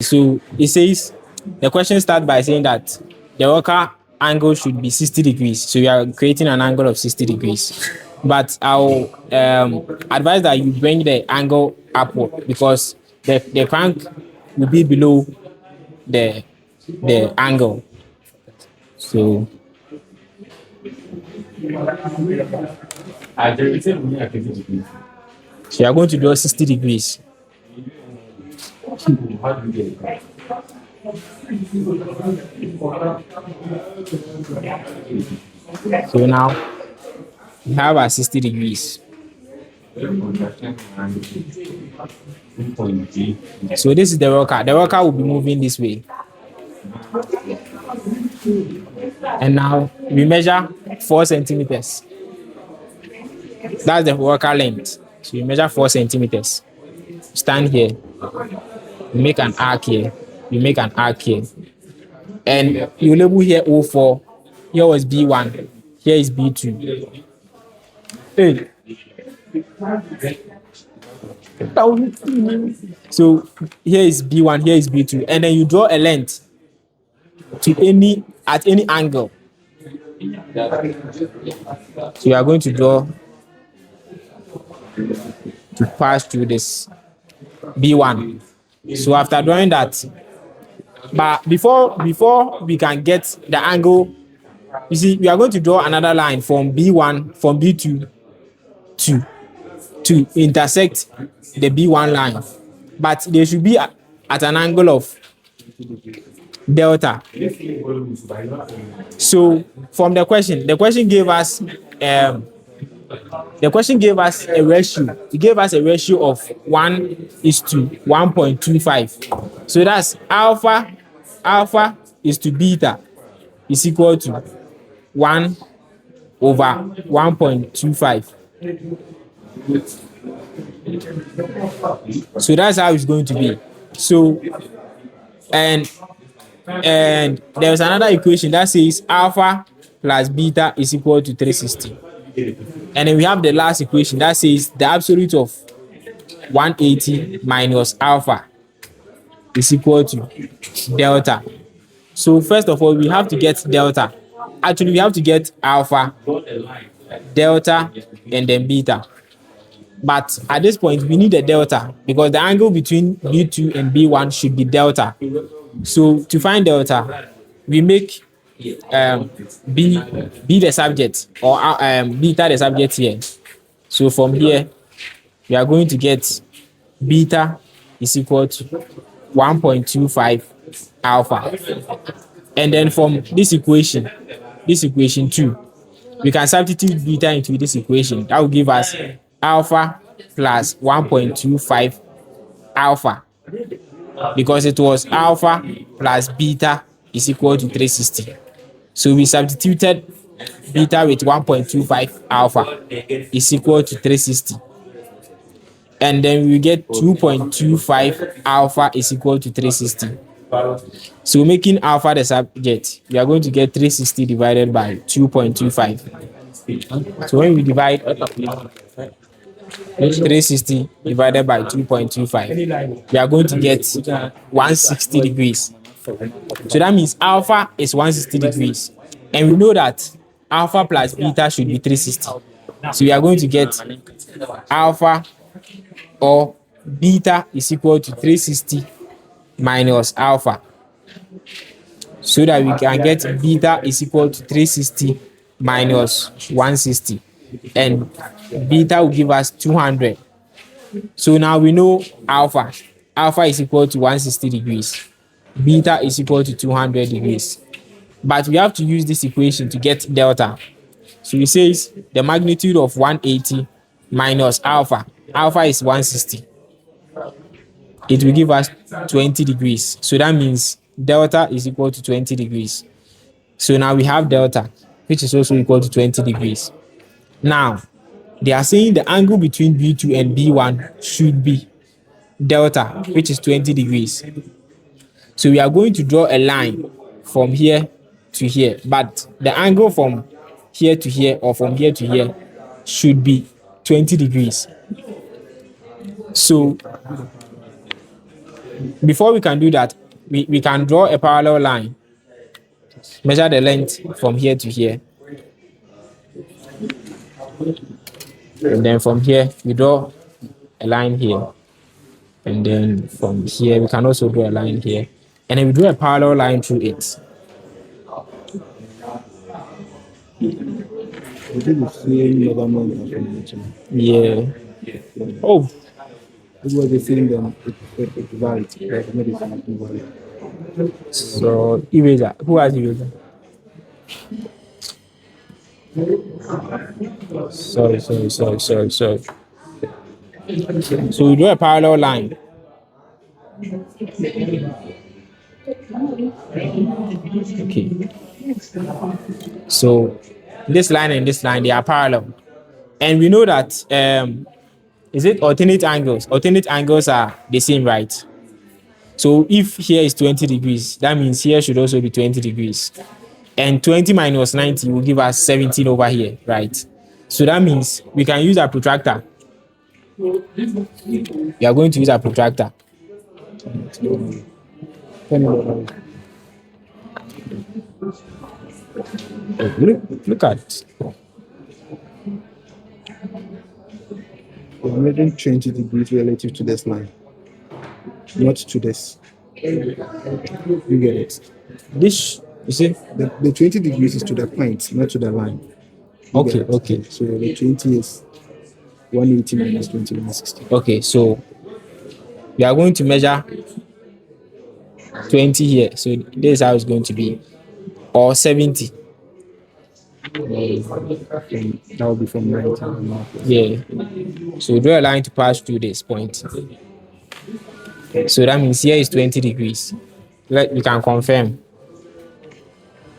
So it says the question starts by saying that the worker angle should be 60 degrees. So you are creating an angle of 60 degrees. But I'll advise that you bring the angle upward because the crank will be below the angle. So you are going to draw 60 degrees. So now we have our 60 degrees. So this is the worker. The worker will be moving this way. And now we measure 4 centimeters. That's the worker length. So you measure 4 centimeters. Stand here. You make an arc here. You make an arc here. And you label here O4. Here was B1. Here is B2. Hey. So here is B1, here is B2. And then you draw a length to at any angle. So you are going to draw to pass through this B1. So after drawing that, but before we can get the angle, you see, we are going to draw another line from B1, from B2 to intersect the B1 line. But they should be at an angle of delta. So from the question gave us a ratio. It gave us a ratio of 1:1.25. So that's alpha is to beta is equal to 1/1.25. So that's how it's going to be. So and there's another equation that says alpha plus beta is equal to 360. And then we have the last equation that says the absolute of 180 minus alpha is equal to delta. So first of all, we have to get delta. Actually, we have to get alpha, delta, and then beta. But at this point, we need a delta because the angle between B2 and B1 should be delta. So to find delta, we make B the subject or beta the subject here. So from here, we are going to get beta is equal to 1.25 alpha. And then from this equation 2, we can substitute beta into this equation. That will give us alpha plus 1.25 alpha, because it was alpha plus beta is equal to 360. So we substituted beta with 1.25 alpha is equal to 360. And then we get 2.25 alpha is equal to 360. So making alpha the subject, we are going to get 360 divided by 2.25. So when we divide 360 divided by 2.25, we are going to get 160 degrees. So that means alpha is 160 degrees. And we know that alpha plus beta should be 360. So we are going to get alpha or beta is equal to 360 minus alpha. So that we can get beta is equal to 360 minus 160. And beta will give us 200. So now we know alpha. Alpha is equal to 160 degrees. Beta is equal to 200 degrees. But we have to use this equation to get delta. So it says the magnitude of 180 minus alpha. Alpha is 160. It will give us 20 degrees. So that means delta is equal to 20 degrees. So now we have delta, which is also equal to 20 degrees. Now, they are saying the angle between B2 and B1 should be delta, which is 20 degrees. So we are going to draw a line from here to here, but the angle from here to here or from here to here should be 20 degrees. So before we can do that, we can draw a parallel line, measure the length from here to here, and then from here we draw a line here, and then from here we can also draw a line here, and then we draw a parallel line through it. We did the same measurement information. Yeah. Oh, It was the same, then it varies. Like, not the same, it varies. so eraser. Who has eraser? Sorry. So we draw a parallel line. Okay. So this line and this line, they are parallel. And we know that is it alternate angles? Alternate angles are the same, right? So if here is 20 degrees, that means here should also be 20 degrees. And 20 minus 90 will give us 17 over here, right? So that means we can use a protractor. We are going to use a protractor. Look at. We're measuring 20 degrees relative to this line, not to this. You get it? This, you see? The 20 degrees is to the point, not to the line. You Okay, get it? okay. So the 20 is 180 minus 20 minus 60. Okay, so we are going to measure 20 here. So this is how it's going to be. Or 70. That will be from 90 and north. Yeah. So we draw a line to pass through this point. So that means here is 20 degrees. We can confirm.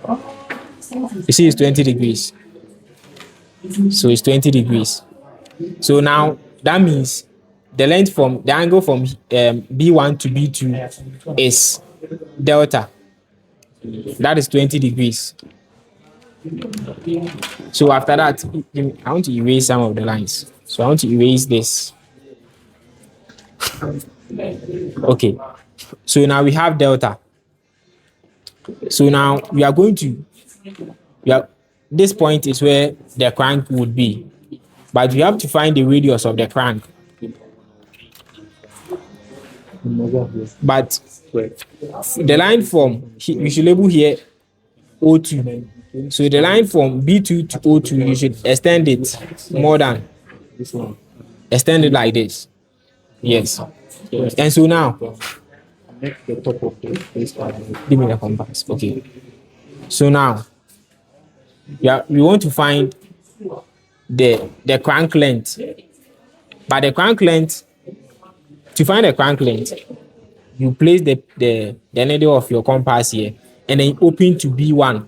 You see, it's 20 degrees. So it's 20 degrees. So now that means the length from the angle from B1 to B2 is delta. That is 20 degrees. So after that, I want to erase some of the lines. So I want to erase this. Okay. So now we have delta. So now we are going to, this point is where the crank would be. But we have to find the radius of the crank. But the line from, we should label here O2. So the line from B2 to O2, you should extend it more than This one. extend it like this. Yes. And so now, Connect the top of the base part. give me the compass. Okay. So now, we want to find the crank length. But the crank length, to find the crank length, you place the needle of your compass here and then you open to B1.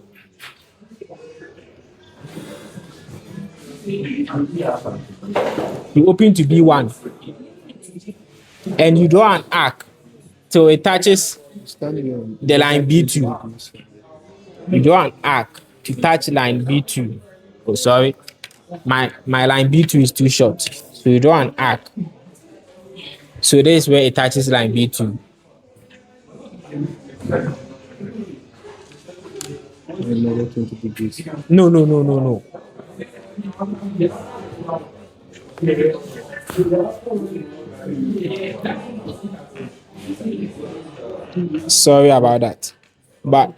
You open to B1 and you draw an arc till it touches Standing on the line B2. You draw an arc to touch line B2. Oh, sorry. My line B2 is too short. So you draw an arc. So this is where it touches line B2. another 20 degrees. No. Sorry about that. But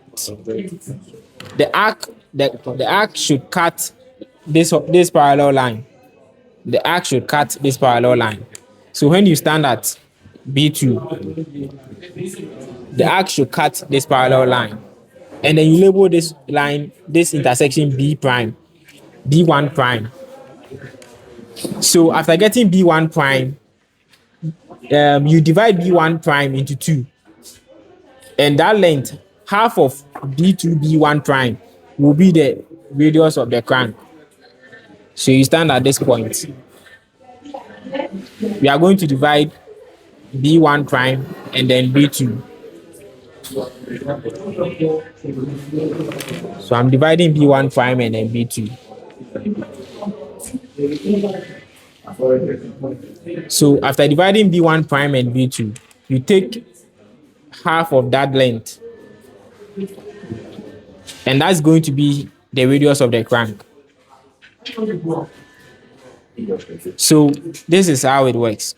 the arc should cut this parallel line. The arc should cut this parallel line. So when you stand at B2, the arc should cut this parallel line. And then you label this line, this intersection B prime, B1 prime. So after getting B1 prime, you divide B1 prime into 2. And that length, half of B2 B1 prime will be the radius of the crank. So you stand at this point. We are going to divide B1 prime and then B2. So I'm dividing B1 prime and then B2. So after dividing B1 prime and B2, you take half of that length, and that's going to be the radius of the crank. So this is how it works.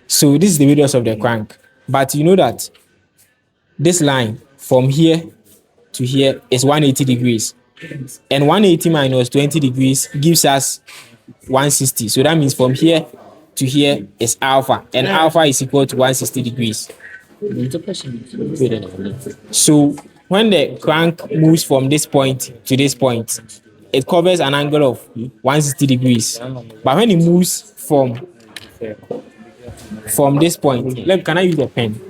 So this is the radius of the crank, but you know that this line from here to here is 180 degrees, and 180 minus 20 degrees gives us 160. So that means from here to here is alpha, and alpha is equal to 160 degrees. So when the crank moves from this point to this point, it covers an angle of 160 degrees. But when it moves from this point, can I use a pen?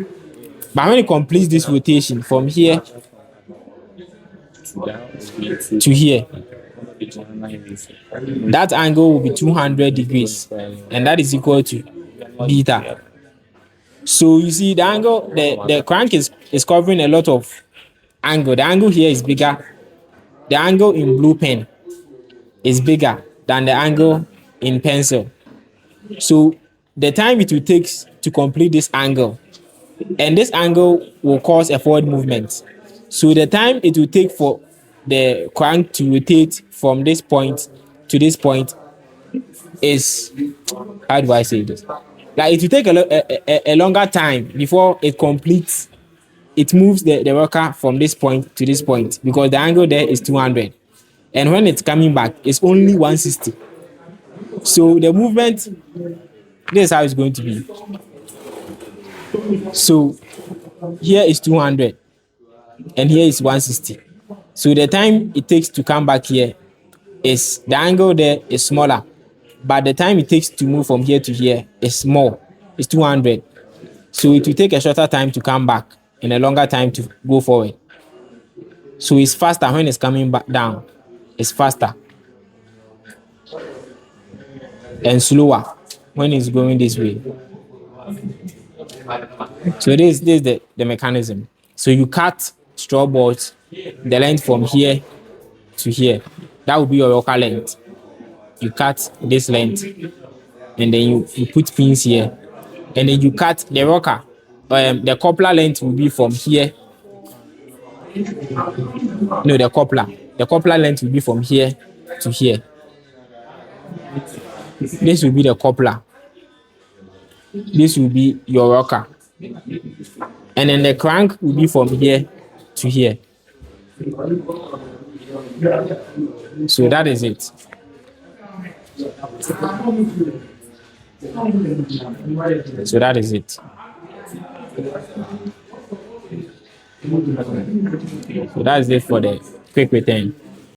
But when it completes this rotation from here to here, that angle will be 200 degrees, and that is equal to beta. So you see the angle, the crank is covering a lot of angle. The angle here is bigger. The angle in blue pen is bigger than the angle in pencil. So the time it will take to complete this angle, and this angle will cause a forward movement. So the time it will take for the crank to rotate from this point to this point is, how do I say this? Like it will take a longer time before it completes. It moves the rocker from this point to this point because the angle there is 200, and when it's coming back, it's only 160. So the movement, this is how it's going to be. So here is 200, and here is 160. So the time it takes to come back here is, the angle there is smaller, but the time it takes to move from here to here is more. It's 200. So it will take a shorter time to come back and a longer time to go forward. So it's faster when it's coming back down. It's faster. And slower when it's going this way. So this is the mechanism. So you cut straw balls, the length from here to here. That will be your rocker length. You cut this length, and then you put pins here, and then you cut the rocker. The coupler length will be from here. No, the coupler length will be from here to here. This will be the coupler. This will be your rocker, and then the crank will be from here to here. So that is it. So that is it. So that's it for the quick return.